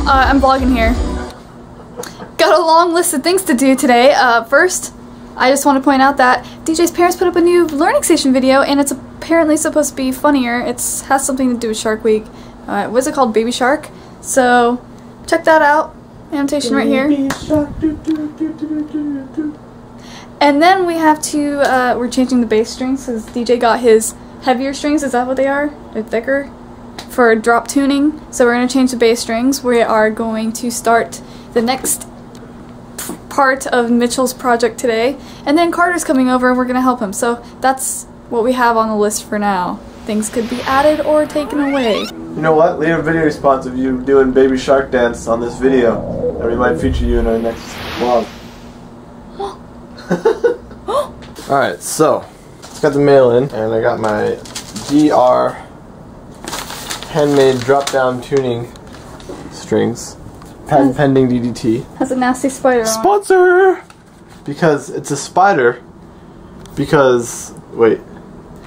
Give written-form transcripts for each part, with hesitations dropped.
I'm vlogging here. Got a long list of things to do today. First, I just want to point out that DJ's parents put up a new learning station video, and it's apparently supposed to be funnier. It has something to do with Shark Week. What's it called? Baby Shark? So, check that out. Annotation right here. And then we have to, we're changing the bass strings because DJ got his heavier strings. Is that what they are? They're thicker? For drop tuning. So we're going to change the bass strings. We are going to start the next part of Mitchell's project today. And then Carter's coming over and we're going to help him. So that's what we have on the list for now. Things could be added or taken away. You know what? Leave a video response of you doing Baby Shark dance on this video. And we might feature you in our next vlog. Alright, so just got the mail in and I got my DR handmade drop down tuning strings. Patent pending DDT. Has a nasty spider on. Sponsor! Because it's a spider. Because, wait,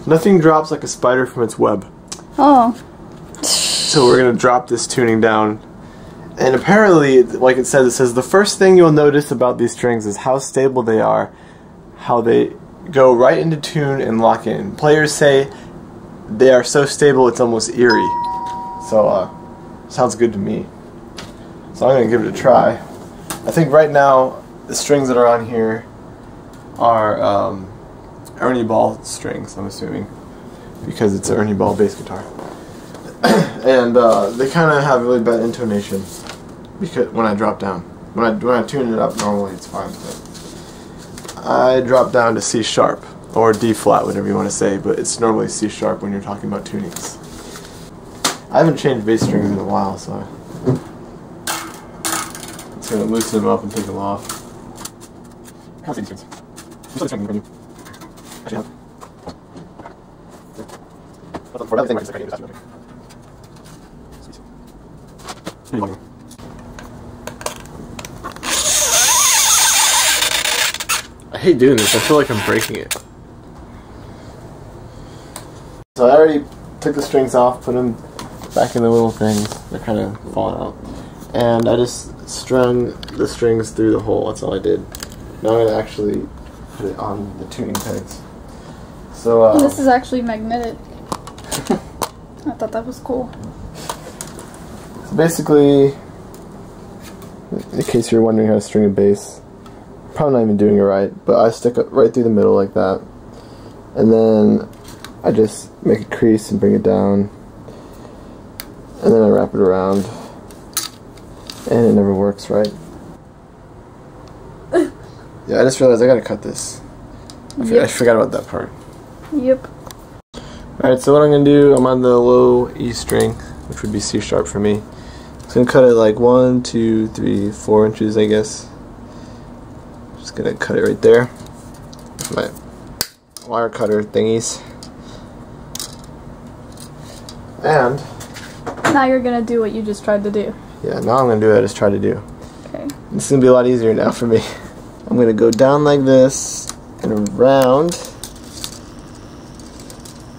nothing drops like a spider from its web. Oh. So we're gonna drop this tuning down. And apparently, like it says the first thing you'll notice about these strings is how stable they are, how they go right into tune and lock in. Players say they are so stable it's almost eerie. So, sounds good to me. So I'm gonna give it a try. I think right now the strings that are on here are Ernie Ball strings, I'm assuming, because it's an Ernie Ball bass guitar. And they kind of have really bad intonation because when I drop down. When I tune it up normally it's fine, but I drop down to C sharp or D flat, whatever you want to say, but it's normally C sharp when you're talking about tunings. I haven't changed bass strings in a while, so I'm just gonna loosen them up and take them off. Can't see these strings. I'm still checking from you. Actually, have. For that thing, I can just I hate doing this. I feel like I'm breaking it. So I already took the strings off, put them back in the little things. They're kind of falling out. And I just strung the strings through the hole. That's all I did. Now I'm going to actually put it on the tuning pegs. So this is actually magnetic. I thought that was cool. So basically, in case you're wondering how to string a bass, probably not even doing it right, but I stick it right through the middle like that, and then I just make a crease and bring it down, and then I wrap it around, and it never works right. Yeah, I just realized I gotta cut this. I forgot about that part. Yep. Alright, so what I'm gonna do, I'm on the low E string, which would be C sharp for me. I'm gonna cut it like 1, 2, 3, 4 inches, I guess. Just gonna cut it right there with my wire cutter thingies. And now you're gonna do what you just tried to do. Yeah, now I'm gonna do what I just tried to do. Okay. This is gonna be a lot easier now for me. I'm gonna go down like this and around.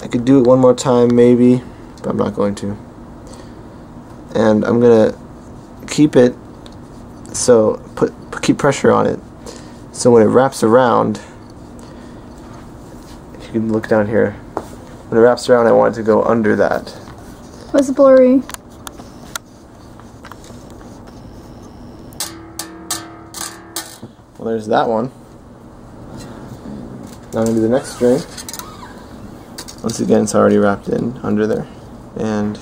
I could do it one more time maybe, but I'm not going to. And I'm gonna keep it so keep pressure on it, so when it wraps around, if you can look down here, when it wraps around I want it to go under that. What's blurry? Well, there's that one. Now I'm gonna do the next string. Once again, it's already wrapped in under there, and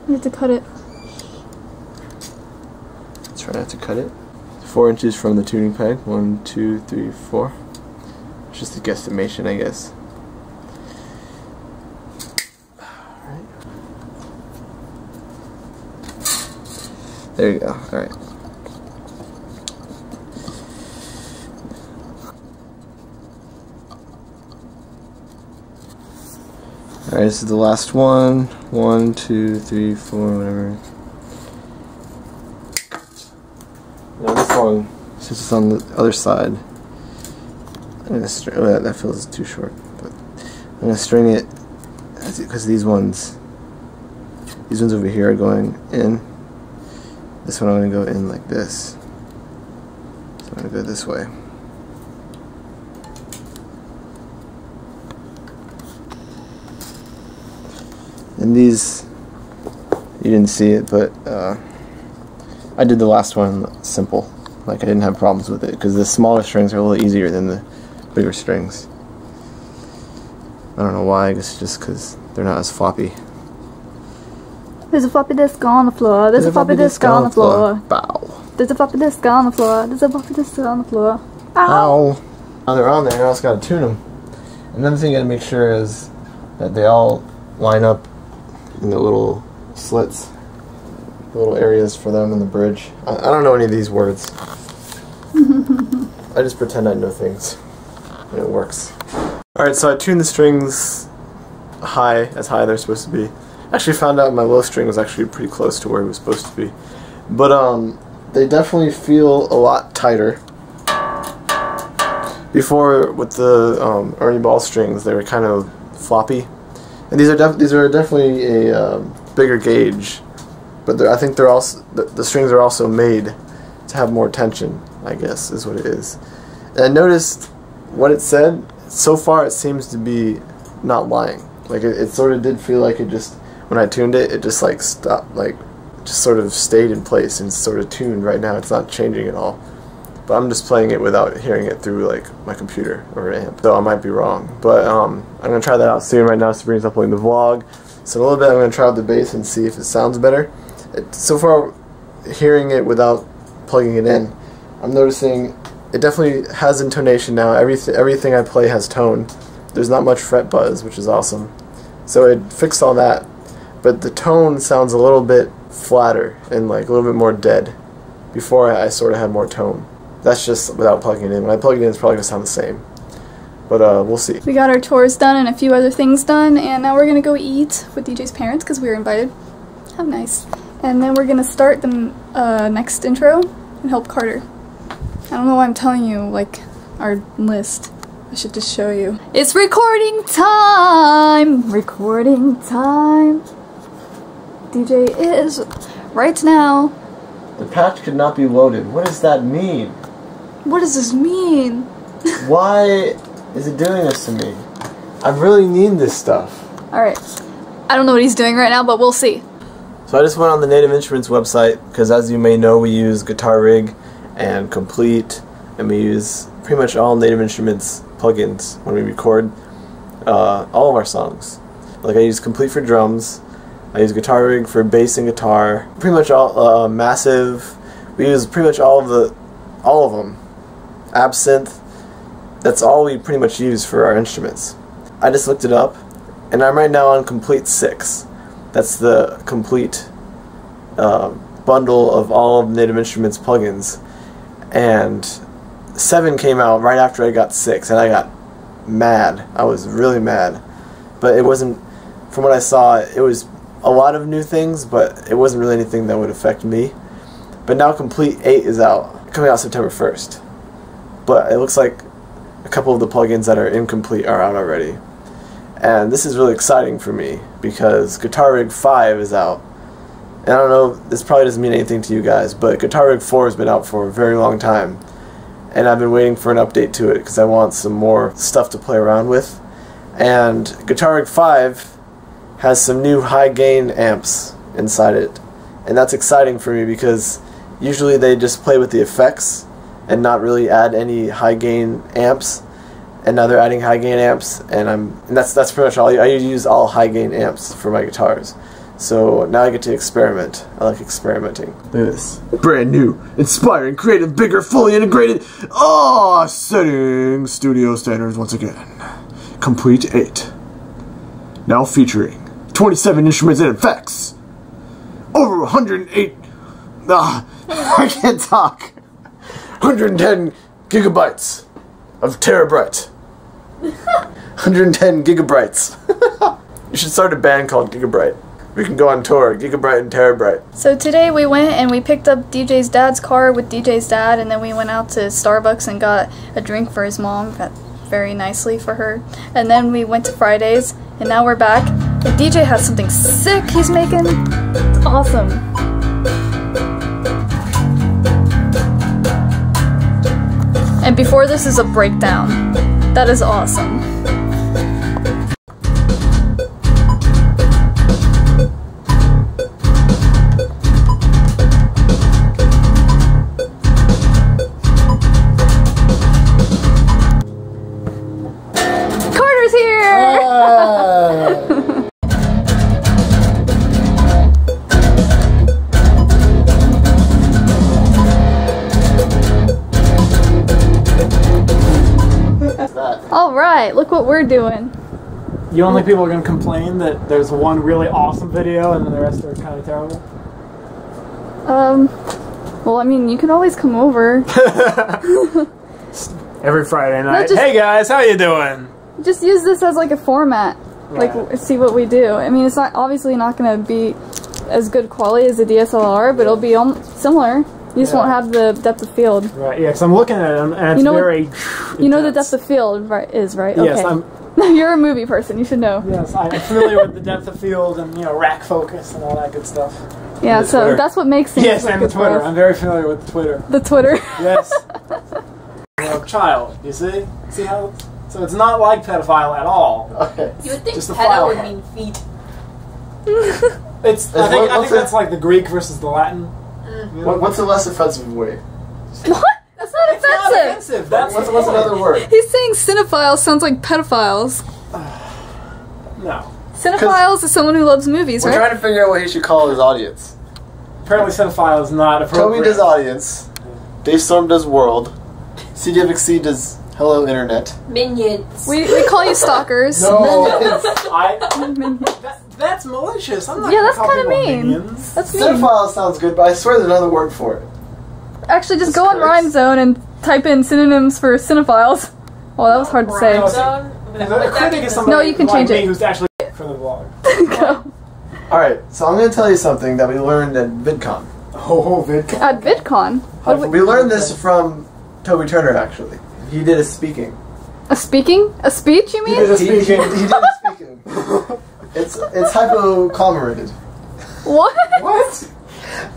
you have to cut it. Try not to cut it. 4 inches from the tuning peg. 1, 2, 3, 4. It's just a guesstimation, I guess. Alright. There you go. Alright. Alright, this is the last one. 1, 2, 3, 4, whatever. Now this one, since it's on the other side, I'm gonna string. Oh, that feels too short. But I'm gonna string it because these ones over here are going in. This one I'm going to go in like this. So I'm going to go this way. And these, you didn't see it, but I did the last one simple. Like I didn't have problems with it because the smaller strings are a little easier than the bigger strings. I don't know why, I guess just because they're not as floppy. There's a floppy disk on the floor. There's a floppy disk on the floor. Bow. There's a floppy disk on the floor. There's a floppy disk on the floor. Ow. Ow. Now they're on there, I also got to tune them. Another thing you got to make sure is that they all line up in the little slits, the little areas for them in the bridge. I don't know any of these words. I just pretend I know things, and it works. Alright, so I tuned the strings high, as high as they're supposed to be. Actually found out my low string was actually pretty close to where it was supposed to be. But they definitely feel a lot tighter. Before, with the Ernie Ball strings, they were kind of floppy. And these are definitely a bigger gauge, but I think they're also the strings are also made to have more tension, I guess is what it is. And I noticed what it said. So far, it seems to be not lying. Like it sort of did feel like it just, when I tuned it, it just like stopped, like just sort of stayed in place and sort of tuned. Right now, it's not changing at all. But I'm just playing it without hearing it through like my computer or an amp, though I might be wrong. But I'm gonna try that out soon. Right now, Sabrina's uploading the vlog, so in a little bit I'm gonna try out the bass and see if it sounds better. So far, hearing it without plugging it in, I'm noticing it definitely has intonation now. Everything I play has tone. There's not much fret buzz, which is awesome. So it fixed all that, but the tone sounds a little bit flatter and like a little bit more dead. Before I sort of had more tone. That's just without plugging it in. When I plug it in, it's probably going to sound the same. But we'll see. We got our chores done and a few other things done, and now we're going to go eat with DJ's parents because we were invited. How nice. And then we're going to start the next intro and help Carter. I don't know why I'm telling you, like, our list. I should just show you. It's recording time! Recording time! DJ is right now. The patch could not be loaded. What does that mean? What does this mean? Why is it doing this to me? I really need this stuff. Alright. I don't know what he's doing right now, but we'll see. So I just went on the Native Instruments website, because as you may know, we use Guitar Rig and Complete, and we use pretty much all Native Instruments plugins when we record all of our songs. Like I use Complete for drums, I use Guitar Rig for bass and guitar, pretty much all Massive. We use pretty much all of them. Absinthe. That's all we pretty much use for our instruments. I just looked it up, and I'm right now on Complete 6. That's the complete bundle of all of Native Instruments plugins, and 7 came out right after I got 6, and I got mad. I was really mad, but it wasn't. From what I saw, it was a lot of new things, but it wasn't really anything that would affect me. But now Complete 8 is out, coming out September 1st. But it looks like a couple of the plugins that are incomplete are out already. And this is really exciting for me, because Guitar Rig 5 is out. And I don't know, this probably doesn't mean anything to you guys, but Guitar Rig 4 has been out for a very long time. And I've been waiting for an update to it, because I want some more stuff to play around with. And Guitar Rig 5 has some new high gain amps inside it. And that's exciting for me, because usually they just play with the effects and not really add any high gain amps. And now they're adding high gain amps, and that's pretty much all. I use all high gain amps for my guitars. So now I get to experiment. I like experimenting. Look at this. Brand new, inspiring, creative, bigger, fully integrated, setting studio standards once again. Complete 8. Now featuring 27 instruments and effects. Over 108. I can't talk. 110 gigabytes of TeraBrite. 110 gigabytes. You should start a band called Gigabrite. We can go on tour, Gigabrite and TeraBrite. So today we went and we picked up DJ's dad's car with DJ's dad, and then we went out to Starbucks and got a drink for his mom, very nicely for her. And then we went to Fridays, and now we're back. And DJ has something sick he's making. It's awesome. Before this is a breakdown. That is awesome. Carter's here! Alright, look what we're doing. You don't think people are going to complain that there's one really awesome video and then the rest are kind of terrible? Well, I mean, you can always come over. Every Friday night. just- Hey guys, how you doing? Just use this as like a format. Like, Right. see what we do. I mean, it's not obviously not going to be as good quality as a DSLR, but it'll be similar. You just won't have the depth of field. Right, yeah, because I'm looking at them and it's You know very You know the intense. depth of field is, right? Yes, Okay. You're a movie person, you should know. Yes, I'm familiar with the depth of field and, you know, rack focus and all that good stuff. Yeah, the so Twitter. that's what makes things Yes, look and the good for Twitter. us. I'm very familiar with the Twitter. The Twitter. Yes. Child, you see? See how... So it's not like pedophile at all. Okay. You would think Just the pedo file. would mean feet. It's. I think that's like the Greek versus the Latin. What's a less offensive way? What? That's not It's not offensive. offensive. That's What's the another point. word? He's saying cinephiles sounds like pedophiles. No. Cinephiles is someone who loves movies, We're right? trying to figure out what he should call his audience. Apparently, cinephile is not appropriate. Toby does audience. Dave Storm does world. CDFXC does hello internet. Minions. We call you stalkers. No. That's malicious. I'm not Yeah, gonna that's call kind of people mean. minions. That's mean. Cinephile sounds good, but I swear there's another word for it. Actually, just That's go on correct. Rhyme Zone and type in synonyms for cinephiles. Well, that was hard to say. Rhyme Zone? A critic is somebody No, you can like change me it. who's actually for the vlog. Go. Alright, so I'm going to tell you something that we learned at VidCon. Oh, VidCon. At VidCon. What do We learned this from Toby Turner, actually. He did a speaking. a speaking? A speech, you mean? did a He speaking. did a speaking. It's hypo-commemorated. What? What?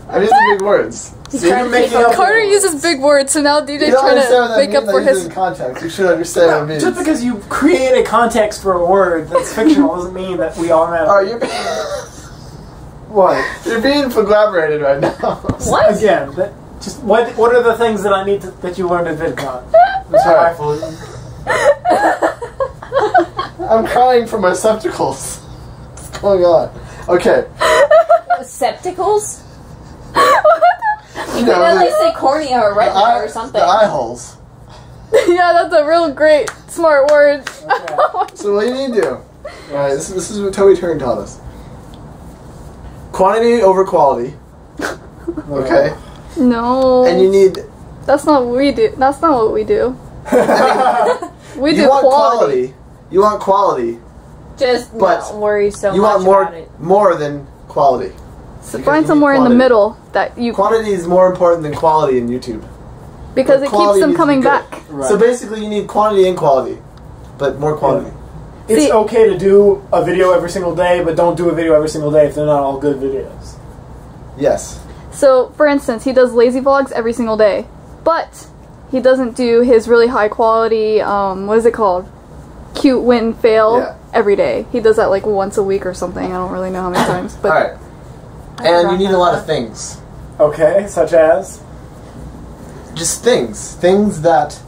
I'm using big words. So you're making up Carter uses big words, so now DJ's You don't trying understand what to that make means. up for I use it his... in context. You should understand what it means. Just because you create a context for a word that's fictional doesn't mean that we automatically. Alright, you're being... What? You're being collaborated right now. What? Again, just what are the things that I need that you learned at VidCon? Mr. Highfalutin? I'm crying for my septicles. What's going on? Okay. Receptacles? You You know, could at least say cornea or retina or something. The eye holes. Yeah, that's a real great, smart word. So what do you need to do? Alright, this is what Toby Turner taught us. Quantity over quality. Okay? No. And you need... That's not what we do. That's not what we do. We you do want quality. You want quality. Just But not worry so You much want more about it. more than quality. So Because find you somewhere need in the quantity. middle that you... Quantity is more important than quality in YouTube. Because But it keeps quality them needs to coming be good. back. Right. So basically you need quantity and quality. But more quality. It's See- okay to do a video every single day, but don't do a video every single day if they're not all good videos. Yes. So, for instance, he does lazy vlogs every single day. But he doesn't do his really high quality, what is it called? Cute win fail Yeah. every day. He does that like once a week or something. I don't really know how many times. But Alright. And you need a lot of things. Okay, such as? Just things. Things that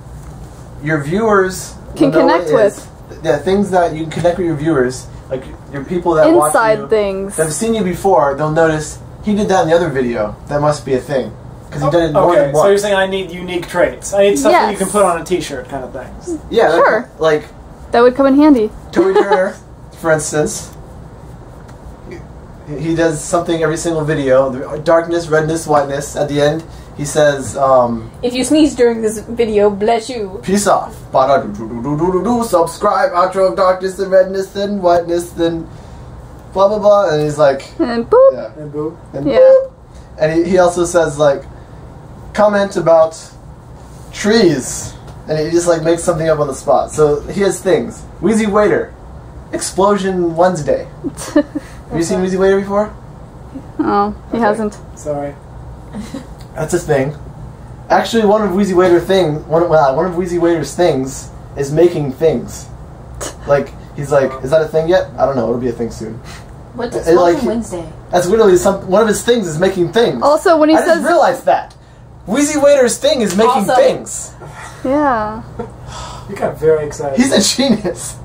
your viewers Can will know connect what it is. with. Yeah, things that you can connect with your viewers. Like your people that watch inside you, things. that have seen you before, they'll notice he did that in the other video. That must be a thing. Because he did it more Okay, than once. so you're saying I need unique traits. I need stuff that you Yes. can put on a t-shirt kind of things. Yeah, Sure. like That would come in handy. Toby Turner, for instance. He does something every single video. The darkness, redness, whiteness. At the end, he says, If you sneeze during this video, bless you. peace off. Subscribe. Outro of darkness and redness and whiteness and blah blah blah. And he's like, And boop. yeah. And boo. And Yeah. boop. And he also says like, comment about trees. And he just like makes something up on the spot. So he has things. Wheezy Waiter. Explosion Wednesday. Have you seen Wheezy Waiter before? Oh, he Okay. hasn't. Sorry. That's a thing. Actually, one of Wheezy Waiter's things is making things. Like, he's like, is that a thing yet? I don't know. It'll be a thing soon. What does like, Wednesday? That's literally one of his things is making things. Also, when he I says... just realized that. Wheezy Waiter's thing is making things. Yeah. You got very excited. He's a genius.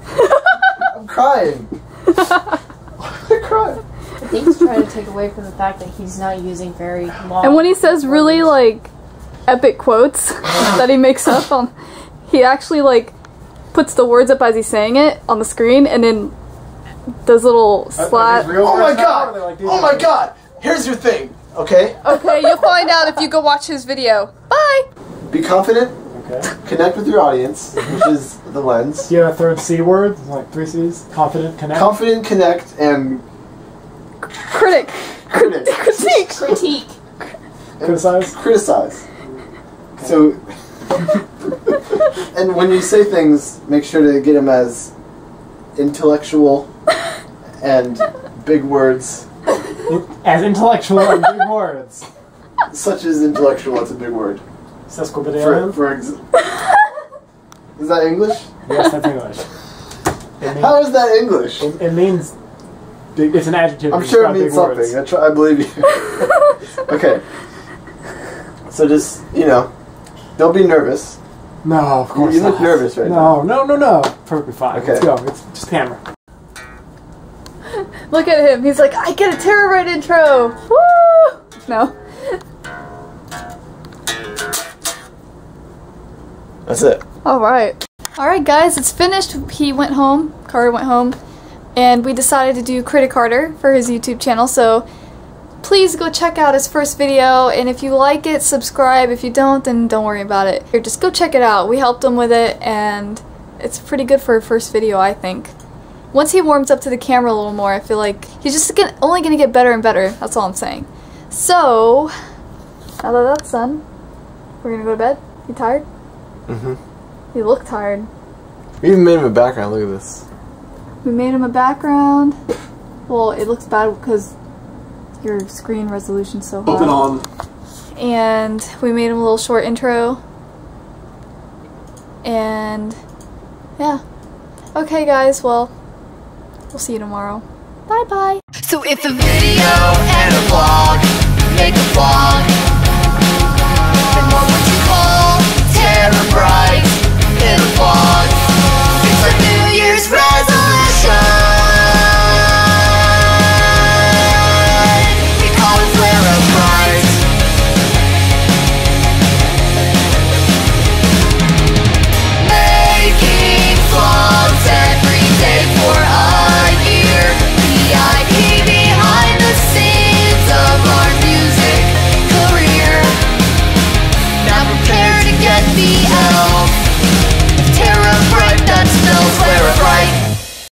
I'm crying. I'm crying. I think he's trying to take away from the fact that he's not using very long... And when he says really, like, epic quotes that he makes up on... He actually, like, puts the words up as he's saying it on the screen, and then does little slat... Oh my god! Oh my god! Here's your thing, okay? Okay, you'll find out if you go watch his video. Bye! Be confident. Okay. Connect with your audience, which is the lens. Do you have a third C word? Like 3 C's? Confident, connect? Confident, connect, and... Critique. Critique. Criticize? Criticize. Okay. So... and when you say things, make sure to get them as intellectual and big words. As intellectual and big words. Such as intellectual, that's a big word. Sesquipedalian? Is that English? Yes, that's English. How is that English? It means... It's an adjective. I'm sure it means something. I believe you. Okay. So just, you know, don't be nervous. No, of course You look nervous right now. No. Perfectly fine. Okay. Let's go. It's just hammer. Look at him. He's like, I get a TeraBrite intro. Woo! No. That's it. Alright. Alright guys, it's finished. He went home. Carter went home. And we decided to do criticarter for his YouTube channel. So please go check out his first video. And if you like it, subscribe. If you don't, then don't worry about it. Here, just go check it out. We helped him with it. And it's pretty good for a first video, I think. Once he warms up to the camera a little more, I feel like he's just only going to get better and better. That's all I'm saying. So, now that that's done, we're going to go to bed. You tired? Mm-hmm. You look tired. We even made him a background. Look at this. We made him a background. Well, it looks bad because your screen resolution's so high. Open on. And we made him a little short intro. And yeah. Okay guys, well, we'll see you tomorrow. Bye bye. So if a video and a vlog make a vlog,